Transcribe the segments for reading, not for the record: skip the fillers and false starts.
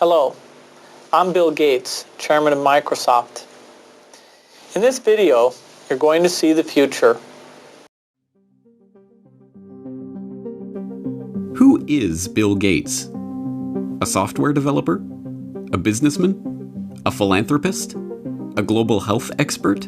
Hello, I'm Bill Gates, Chairman of Microsoft. In this video, you're going to see the future. Who is Bill Gates? A software developer? A businessman? A philanthropist? A global health expert?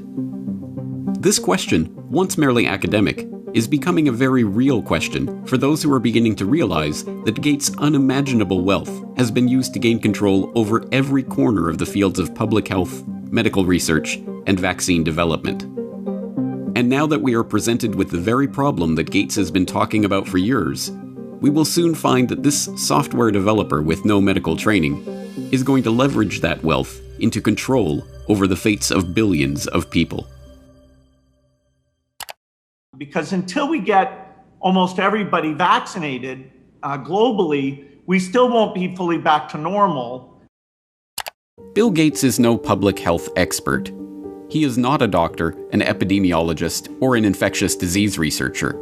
This question, once merely academic, is becoming a very real question for those who are beginning to realize that Gates' unimaginable wealth has been used to gain control over every corner of the fields of public health, medical research, and vaccine development. And now that we are presented with the very problem that Gates has been talking about for years, we will soon find that this software developer with no medical training is going to leverage that wealth into control over the fates of billions of people. Because until we get almost everybody vaccinated globally, we still won't be fully back to normal. Bill Gates is no public health expert. He is not a doctor, an epidemiologist, or an infectious disease researcher.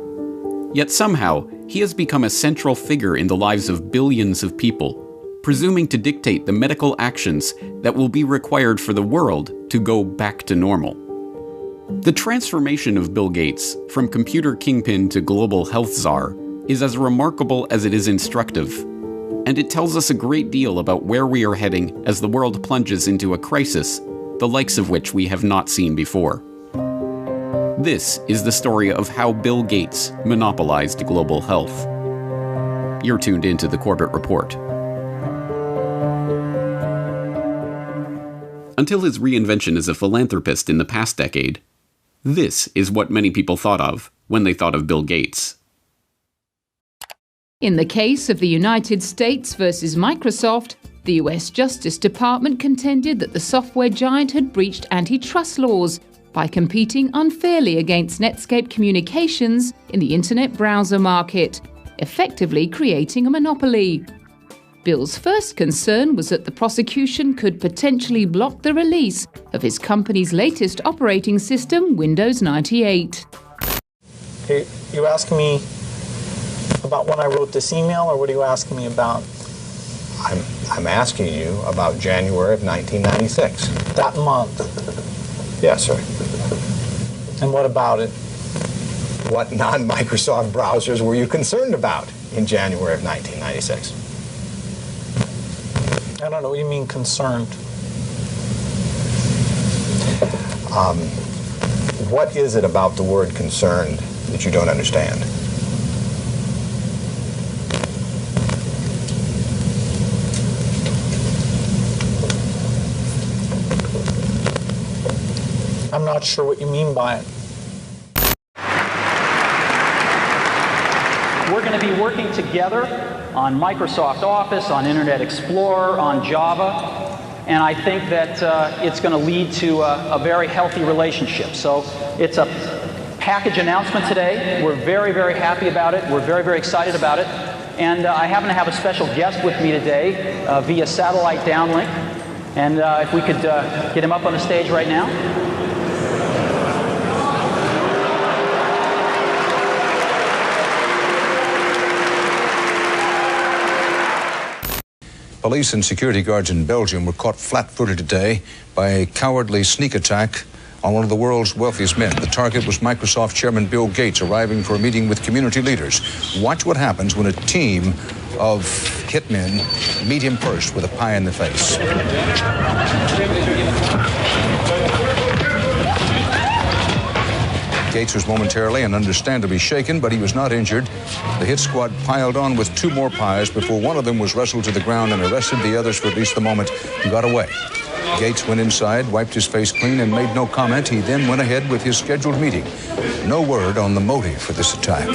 Yet somehow, he has become a central figure in the lives of billions of people, presuming to dictate the medical actions that will be required for the world to go back to normal. The transformation of Bill Gates from computer kingpin to global health czar is as remarkable as it is instructive, and it tells us a great deal about where we are heading as the world plunges into a crisis, the likes of which we have not seen before. This is the story of how Bill Gates monopolized global health. You're tuned into the Corbett Report. Until his reinvention as a philanthropist in the past decade, this is what many people thought of when they thought of Bill Gates. In the case of the United States versus Microsoft, the US Justice Department contended that the software giant had breached antitrust laws by competing unfairly against Netscape Communications in the internet browser market, effectively creating a monopoly. Bill's first concern was that the prosecution could potentially block the release of his company's latest operating system, Windows 98. Okay, you asking me about when I wrote this email, or what are you asking me about? I'm asking you about January of 1996. That month. Yes, sir. And what about it? What non-Microsoft browsers were you concerned about in January of 1996? I don't know what you mean concerned. What is it about the word concerned that you don't understand? I'm not sure what you mean by it. We're going to be working together on Microsoft Office, on Internet Explorer, on Java, and I think that it's going to lead to a very healthy relationship. So it's a package announcement today. We're very, very happy about it. We're very, very excited about it. And I happen to have a special guest with me today via satellite downlink. And if we could get him up on the stage right now. Police and security guards in Belgium were caught flat-footed today by a cowardly sneak attack on one of the world's wealthiest men. The target was Microsoft chairman Bill Gates, arriving for a meeting with community leaders. Watch what happens when a team of hitmen meet him first with a pie in the face. Gates was momentarily and understandably shaken, but he was not injured. The hit squad piled on with two more pies before one of them was wrestled to the ground and arrested. The others, for at least the moment, got away. Gates went inside, wiped his face clean, and made no comment. He then went ahead with his scheduled meeting. No word on the motive for this attack.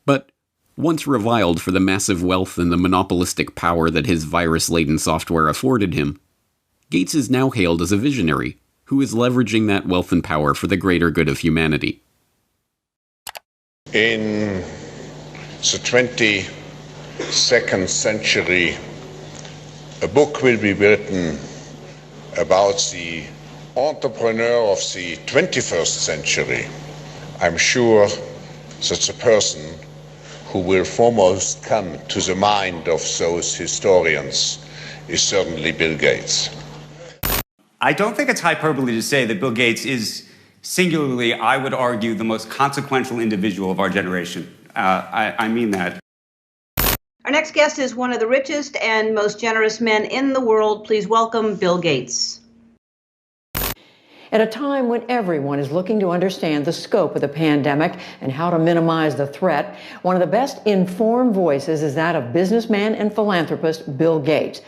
But once reviled for the massive wealth and the monopolistic power that his virus-laden software afforded him, Gates is now hailed as a visionary who is leveraging that wealth and power for the greater good of humanity. In the 22nd century, a book will be written about the entrepreneur of the 21st century. I'm sure that the person who will foremost come to the mind of those historians is certainly Bill Gates. I don't think it's hyperbole to say that Bill Gates is singularly, I would argue, the most consequential individual of our generation. I mean that. Our next guest is one of the richest and most generous men in the world. Please welcome Bill Gates. At a time when everyone is looking to understand the scope of the pandemic and how to minimize the threat, one of the best informed voices is that of businessman and philanthropist Bill Gates.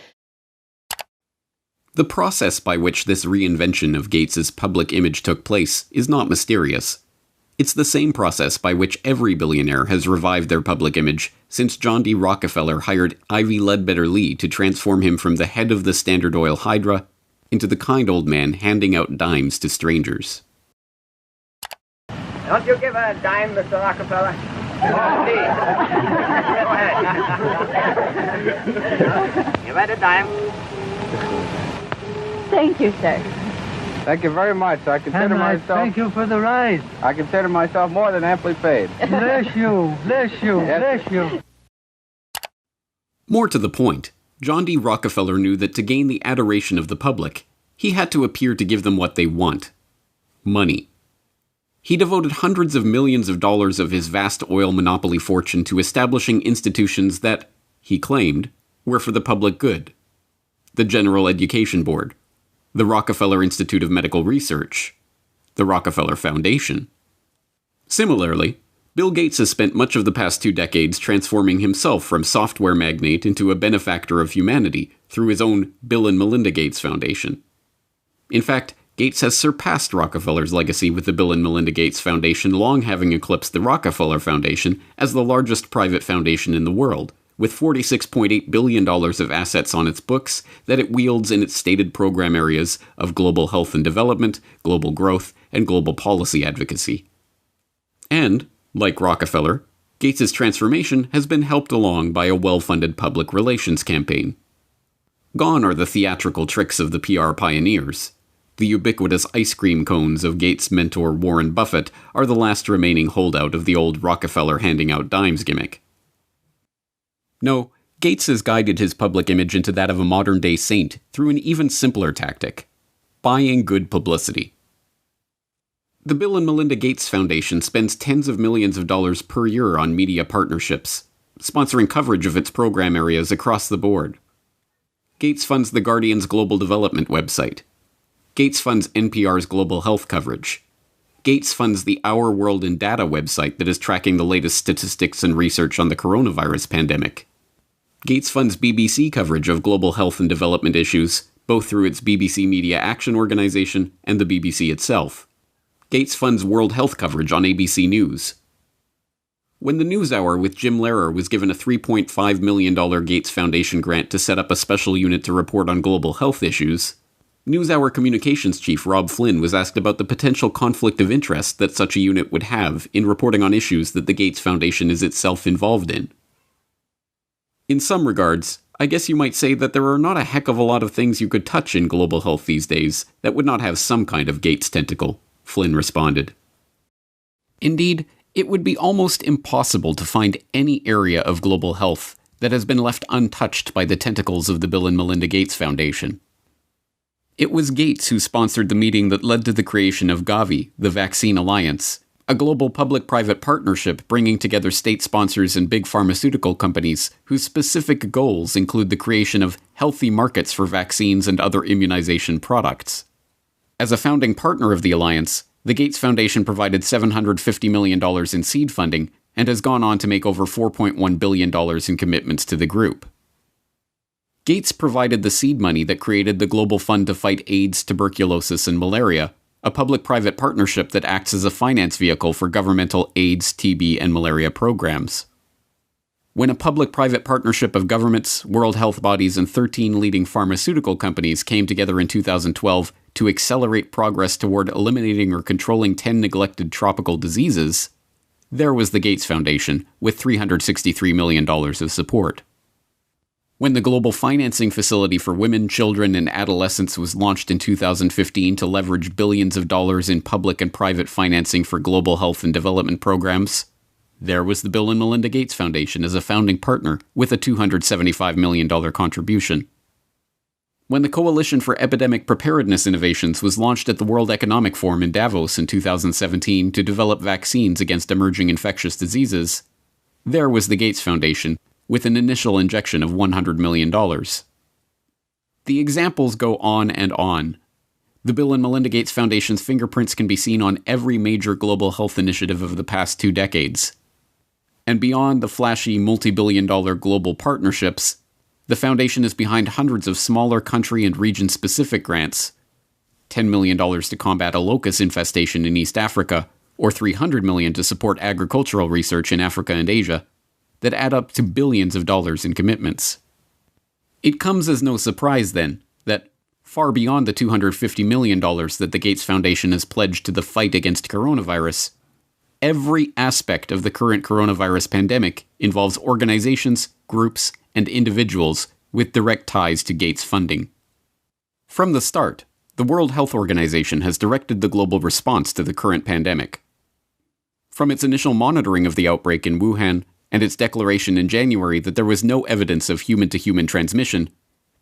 The process by which this reinvention of Gates's public image took place is not mysterious. It's the same process by which every billionaire has revived their public image since John D. Rockefeller hired Ivy Ledbetter Lee to transform him from the head of the Standard Oil Hydra into the kind old man handing out dimes to strangers. Don't you give a dime, Mr. Rockefeller? Go ahead. Give it a dime. Thank you, sir. Thank you very much. I consider myself... Thank you for the ride. I consider myself more than amply paid. Bless you, bless you, Yes. bless you. More to the point, John D. Rockefeller knew that to gain the adoration of the public, he had to appear to give them what they want: money. He devoted hundreds of millions of dollars of his vast oil monopoly fortune to establishing institutions that, he claimed, were for the public good. The General Education Board, the Rockefeller Institute of Medical Research, the Rockefeller Foundation. Similarly, Bill Gates has spent much of the past 2 decades transforming himself from software magnate into a benefactor of humanity through his own Bill and Melinda Gates Foundation. In fact, Gates has surpassed Rockefeller's legacy, with the Bill and Melinda Gates Foundation long having eclipsed the Rockefeller Foundation as the largest private foundation in the world, with $46.8 billion of assets on its books that it wields in its stated program areas of global health and development, global growth, and global policy advocacy. And, like Rockefeller, Gates's transformation has been helped along by a well-funded public relations campaign. Gone are the theatrical tricks of the PR pioneers. The ubiquitous ice cream cones of Gates' mentor Warren Buffett are the last remaining holdout of the old Rockefeller handing out dimes gimmick. No, Gates has guided his public image into that of a modern-day saint through an even simpler tactic: buying good publicity. The Bill and Melinda Gates Foundation spends tens of millions of dollars per year on media partnerships, sponsoring coverage of its program areas across the board. Gates funds The Guardian's global development website. Gates funds NPR's global health coverage. Gates funds the Our World in Data website that is tracking the latest statistics and research on the coronavirus pandemic. Gates funds BBC coverage of global health and development issues, both through its BBC Media Action Organization and the BBC itself. Gates funds World Health coverage on ABC News. When the NewsHour with Jim Lehrer was given a $3.5 million Gates Foundation grant to set up a special unit to report on global health issues, NewsHour communications chief Rob Flynn was asked about the potential conflict of interest that such a unit would have in reporting on issues that the Gates Foundation is itself involved in. In some regards, I guess you might say that there are not a heck of a lot of things you could touch in global health these days that would not have some kind of Gates tentacle, Flynn responded. Indeed, it would be almost impossible to find any area of global health that has been left untouched by the tentacles of the Bill and Melinda Gates Foundation. It was Gates who sponsored the meeting that led to the creation of Gavi, the Vaccine Alliance, a global public-private partnership bringing together state sponsors and big pharmaceutical companies whose specific goals include the creation of healthy markets for vaccines and other immunization products. As a founding partner of the alliance, the Gates Foundation provided $750 million in seed funding and has gone on to make over $4.1 billion in commitments to the group. Gates provided the seed money that created the Global Fund to Fight AIDS, Tuberculosis, and Malaria, a public-private partnership that acts as a finance vehicle for governmental AIDS, TB, and malaria programs. When a public-private partnership of governments, world health bodies, and 13 leading pharmaceutical companies came together in 2012 to accelerate progress toward eliminating or controlling 10 neglected tropical diseases, there was the Gates Foundation, with $363 million of support. When the Global Financing Facility for Women, Children, and Adolescents was launched in 2015 to leverage billions of dollars in public and private financing for global health and development programs, There was the Bill and Melinda Gates Foundation as a founding partner with a $275 million contribution. When the Coalition for Epidemic Preparedness Innovations was launched at the World Economic Forum in Davos in 2017 to develop vaccines against emerging infectious diseases, there was the Gates Foundation with an initial injection of $100 million. The examples go on and on. The Bill and Melinda Gates Foundation's fingerprints can be seen on every major global health initiative of the past 2 decades. And beyond the flashy multi-billion-dollar global partnerships, the foundation is behind hundreds of smaller country and region-specific grants, $10 million to combat a locust infestation in East Africa, or $300 million to support agricultural research in Africa and Asia, that add up to billions of dollars in commitments. It comes as no surprise, then, that far beyond the $250 million that the Gates Foundation has pledged to the fight against coronavirus, every aspect of the current coronavirus pandemic involves organizations, groups, and individuals with direct ties to Gates funding. From the start, the World Health Organization has directed the global response to the current pandemic. From its initial monitoring of the outbreak in Wuhan and its declaration in January that there was no evidence of human-to-human transmission,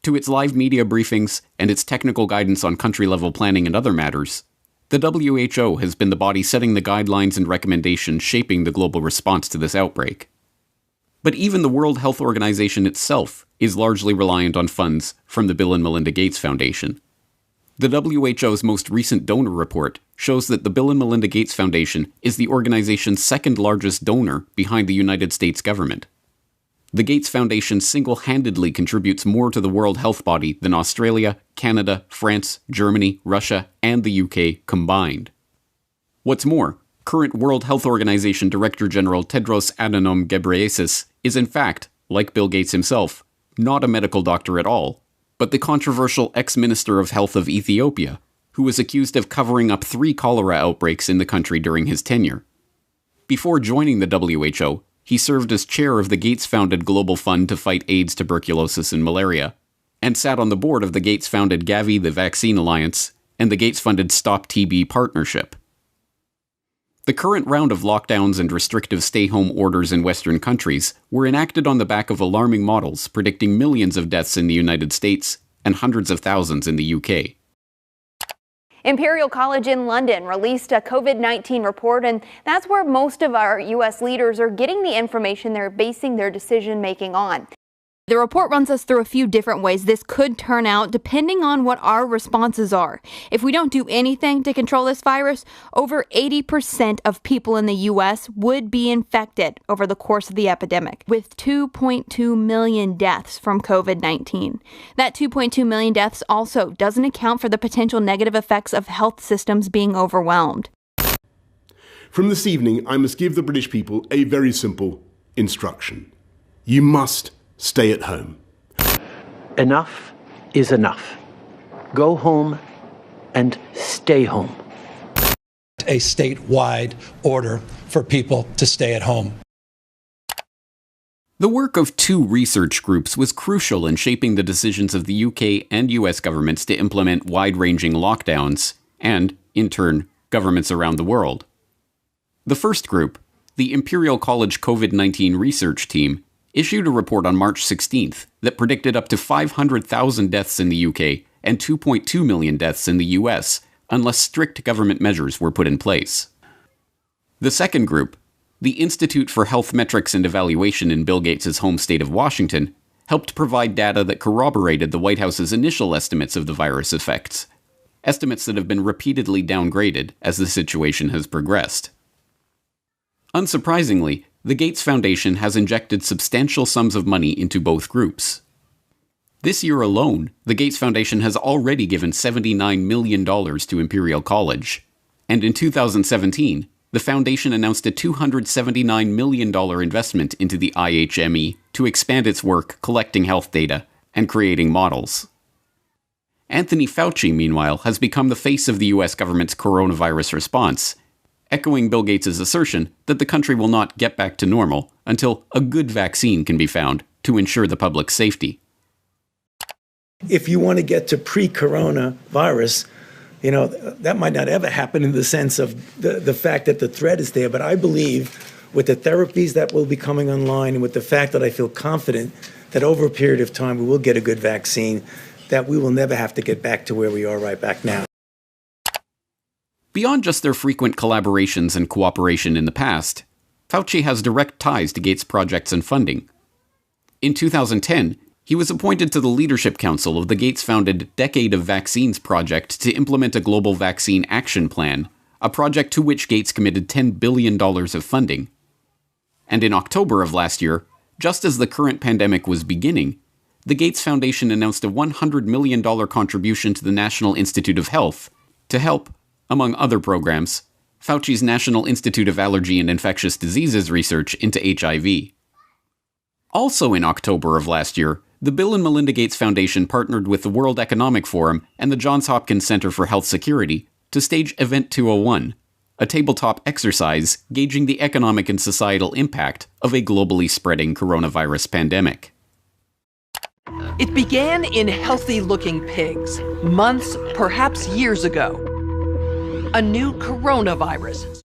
to its live media briefings and its technical guidance on country-level planning and other matters, the WHO has been the body setting the guidelines and recommendations shaping the global response to this outbreak. But even the World Health Organization itself is largely reliant on funds from the Bill and Melinda Gates Foundation. The WHO's most recent donor report shows that the Bill and Melinda Gates Foundation is the organization's second largest donor behind the United States government. The Gates Foundation single-handedly contributes more to the World Health Body than Australia, Canada, France, Germany, Russia, and the UK combined. What's more, current World Health Organization Director General Tedros Adhanom Ghebreyesus is in fact, like Bill Gates himself, not a medical doctor at all, but the controversial ex-Minister of Health of Ethiopia, who was accused of covering up 3 cholera outbreaks in the country during his tenure. Before joining the WHO, he served as chair of the Gates-founded Global Fund to fight AIDS, tuberculosis, and malaria, and sat on the board of the Gates-founded Gavi, the Vaccine Alliance, and the Gates-funded Stop TB Partnership. The current round of lockdowns and restrictive stay-home orders in Western countries were enacted on the back of alarming models predicting millions of deaths in the United States and hundreds of thousands in the UK. Imperial College in London released a COVID-19 report, and that's where most of our U.S. leaders are getting the information they're basing their decision-making on. The report runs us through a few different ways this could turn out depending on what our responses are. If we don't do anything to control this virus, over 80% of people in the U.S. would be infected over the course of the epidemic, with 2.2 million deaths from COVID-19. That 2.2 million deaths also doesn't account for the potential negative effects of health systems being overwhelmed. From this evening, I must give the British people a very simple instruction. You must stay at home. Enough is enough. Go home and stay home. A statewide order for people to stay at home. The work of 2 research groups was crucial in shaping the decisions of the UK and US governments to implement wide-ranging lockdowns, and, in turn, governments around the world. The first group, the Imperial College COVID-19 Research Team, issued a report on March 16th that predicted up to 500,000 deaths in the UK and 2.2 million deaths in the US unless strict government measures were put in place. The second group, the Institute for Health Metrics and Evaluation in Bill Gates' home state of Washington, helped provide data that corroborated the White House's initial estimates of the virus effects, estimates that have been repeatedly downgraded as the situation has progressed. Unsurprisingly, the Gates Foundation has injected substantial sums of money into both groups. This year alone, the Gates Foundation has already given $79 million to Imperial College, and in 2017, the foundation announced a $279 million investment into the IHME to expand its work collecting health data and creating models. Anthony Fauci, meanwhile, has become the face of the US government's coronavirus response, echoing Bill Gates' assertion that the country will not get back to normal until a good vaccine can be found to ensure the public's safety. If you want to get to pre-corona virus, that might not ever happen in the sense of the fact that the threat is there, but I believe with the therapies that will be coming online and with the fact that I feel confident that over a period of time we will get a good vaccine, that we will never have to get back to where we are right back now. Beyond just their frequent collaborations and cooperation in the past, Fauci has direct ties to Gates' projects and funding. In 2010, he was appointed to the Leadership Council of the Gates-founded Decade of Vaccines project to implement a global vaccine action plan, a project to which Gates committed $10 billion of funding. And in October of last year, just as the current pandemic was beginning, the Gates Foundation announced a $100 million contribution to the National Institute of Health to help, among other programs, Fauci's National Institute of Allergy and Infectious Diseases research into HIV. Also in October of last year, the Bill and Melinda Gates Foundation partnered with the World Economic Forum and the Johns Hopkins Center for Health Security to stage Event 201, a tabletop exercise gauging the economic and societal impact of a globally spreading coronavirus pandemic. It began in healthy-looking pigs, months, perhaps years ago. A new coronavirus.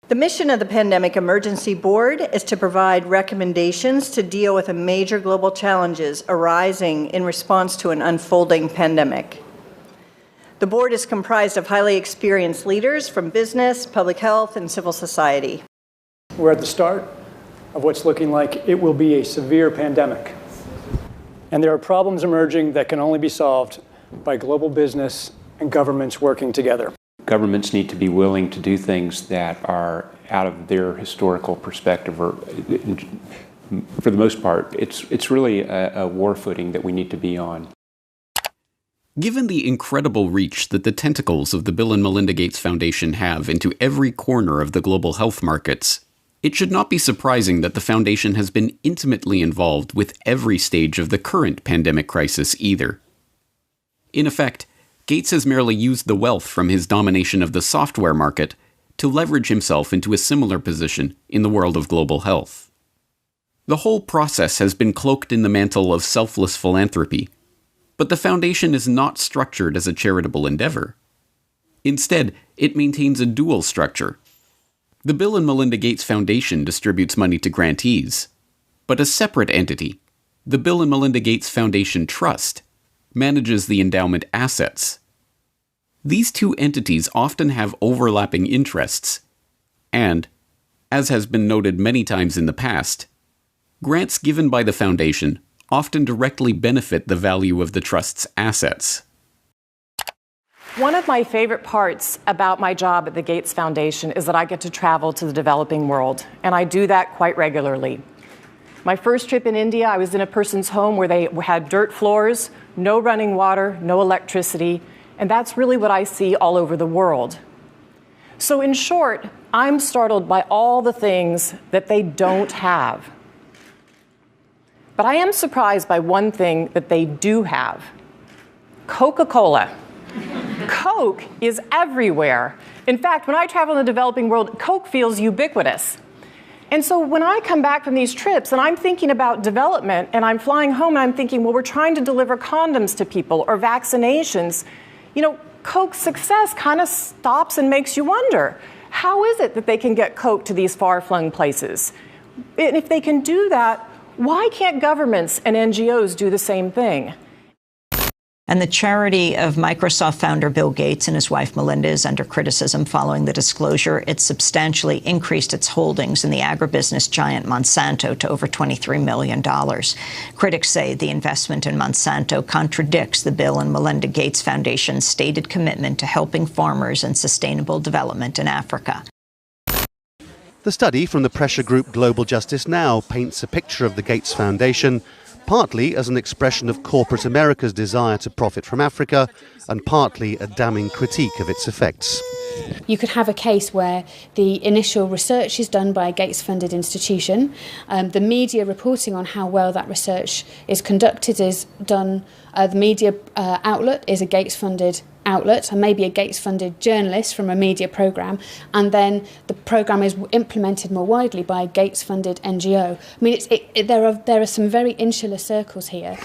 The mission of the Pandemic Emergency Board is to provide recommendations to deal with the major global challenges arising in response to an unfolding pandemic. The board is comprised of highly experienced leaders from business, public health, and civil society. We're at the start of what's looking like it will be a severe pandemic. And there are problems emerging that can only be solved by global business and governments working together. Governments need to be willing to do things that are out of their historical perspective, or for the most part, it's really a war footing that we need to be on. Given the incredible reach that the tentacles of the Bill and Melinda Gates Foundation have into every corner of the global health markets, it should not be surprising that the foundation has been intimately involved with every stage of the current pandemic crisis either. In effect, Gates has merely used the wealth from his domination of the software market to leverage himself into a similar position in the world of global health. The whole process has been cloaked in the mantle of selfless philanthropy, but the foundation is not structured as a charitable endeavor. Instead, it maintains a dual structure. The Bill and Melinda Gates Foundation distributes money to grantees, but a separate entity, the Bill and Melinda Gates Foundation Trust, manages the endowment assets. These two entities often have overlapping interests, and, as has been noted many times in the past, grants given by the foundation often directly benefit the value of the trust's assets. One of my favorite parts about my job at the Gates Foundation is that I get to travel to the developing world, and I do that quite regularly. My first trip in India, I was in a person's home where they had dirt floors, no running water, no electricity, and that's really what I see all over the world. So in short, I'm startled by all the things that they don't have. But I am surprised by one thing that they do have: Coca-Cola. Coke is everywhere. In fact, when I travel in the developing world, Coke feels ubiquitous. And so when I come back from these trips and I'm thinking about development and I'm flying home and I'm thinking, well, we're trying to deliver condoms to people or vaccinations, you know, Coke's success kind of stops and makes you wonder, how is it that they can get Coke to these far-flung places? And if they can do that, why can't governments and NGOs do the same thing? And the charity of Microsoft founder Bill Gates and his wife Melinda is under criticism following the disclosure. It substantially increased its holdings in the agribusiness giant Monsanto to over $23 million. Critics say the investment in Monsanto contradicts the Bill and Melinda Gates Foundation's stated commitment to helping farmers and sustainable development in Africa. The study from the pressure group Global Justice Now paints a picture of the Gates Foundation partly as an expression of corporate America's desire to profit from Africa, and partly a damning critique of its effects. You could have a case where the initial research is done by a Gates-funded institution, the media reporting on how well that research is conducted is done, the media outlet is a Gates-funded outlet and maybe a Gates-funded journalist from a media programme, and then the programme is implemented more widely by a Gates-funded NGO. I mean, there are some very insular circles here.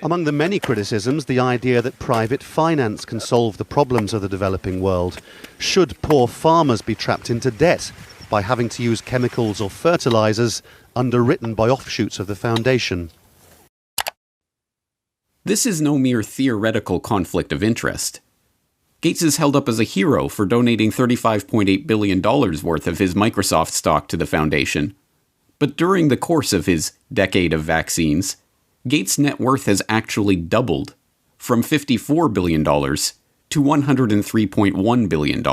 Among the many criticisms, the idea that private finance can solve the problems of the developing world. Should poor farmers be trapped into debt by having to use chemicals or fertilizers underwritten by offshoots of the foundation? This is no mere theoretical conflict of interest. Gates is held up as a hero for donating $35.8 billion worth of his Microsoft stock to the foundation. But during the course of his decade of vaccines, Gates' net worth has actually doubled, from $54 billion to $103.1 billion.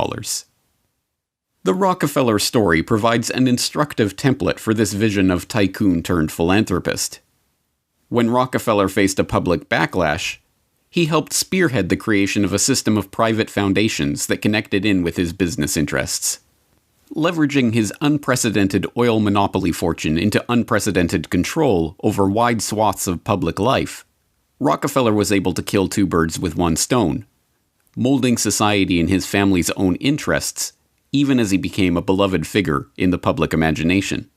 The Rockefeller story provides an instructive template for this vision of tycoon turned philanthropist. When Rockefeller faced a public backlash, he helped spearhead the creation of a system of private foundations that connected in with his business interests. Leveraging his unprecedented oil monopoly fortune into unprecedented control over wide swaths of public life, Rockefeller was able to kill two birds with one stone, molding society in his family's own interests, even as he became a beloved figure in the public imagination.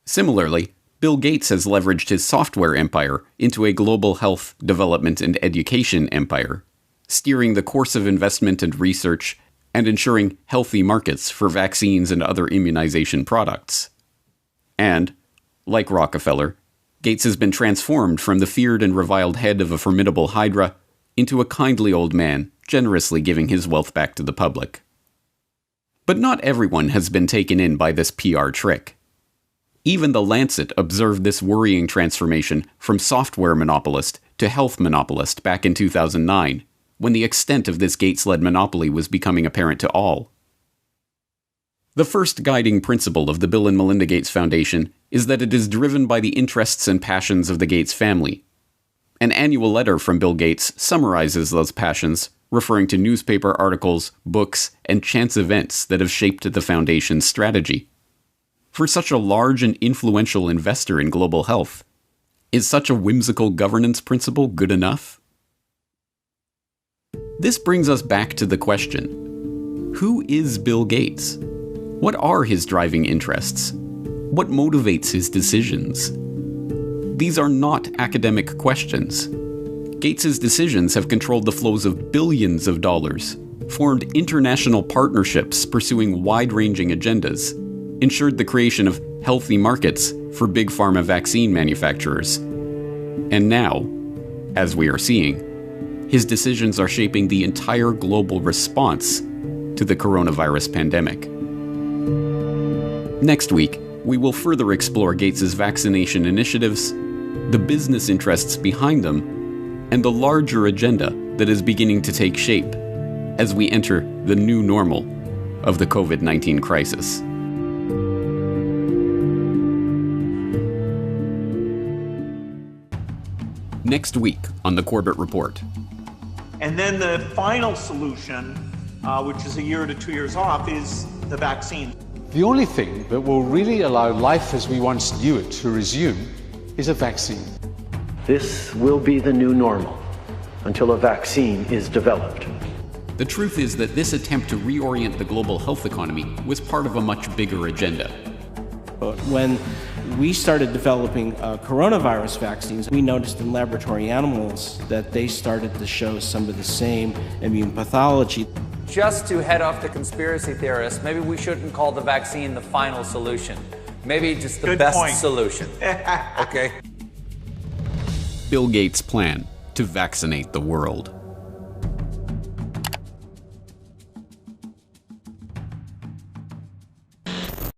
Similarly, Bill Gates has leveraged his software empire into a global health, development, and education empire, steering the course of investment and research and ensuring healthy markets for vaccines and other immunization products. And, like Rockefeller, Gates has been transformed from the feared and reviled head of a formidable hydra into a kindly old man, generously giving his wealth back to the public. But not everyone has been taken in by this PR trick. Even The Lancet observed this worrying transformation from software monopolist to health monopolist back in 2009, when the extent of this Gates-led monopoly was becoming apparent to all. The first guiding principle of the Bill and Melinda Gates Foundation is that it is driven by the interests and passions of the Gates family. An annual letter from Bill Gates summarizes those passions, referring to newspaper articles, books, and chance events that have shaped the foundation's strategy. For such a large and influential investor in global health, is such a whimsical governance principle good enough? This brings us back to the question: who is Bill Gates? What are his driving interests? What motivates his decisions? These are not academic questions. Gates' decisions have controlled the flows of billions of dollars, formed international partnerships pursuing wide-ranging agendas, ensured the creation of healthy markets for big pharma vaccine manufacturers. And now, as we are seeing, his decisions are shaping the entire global response to the coronavirus pandemic. Next week, we will further explore Gates' vaccination initiatives, the business interests behind them, and the larger agenda that is beginning to take shape as we enter the new normal of the COVID-19 crisis. Next week on the Corbett Report. And then the final solution, which is a year to 2 years off, is the vaccine. The only thing that will really allow life as we once knew it to resume is a vaccine. This will be the new normal until a vaccine is developed. The truth is that this attempt to reorient the global health economy was part of a much bigger agenda. But when we started developing coronavirus vaccines, we noticed in laboratory animals that they started to show some of the same immune pathology. Just to head off the conspiracy theorists, maybe we shouldn't call the vaccine the final solution. Maybe just the best solution. Okay? Bill Gates' plan to vaccinate the world.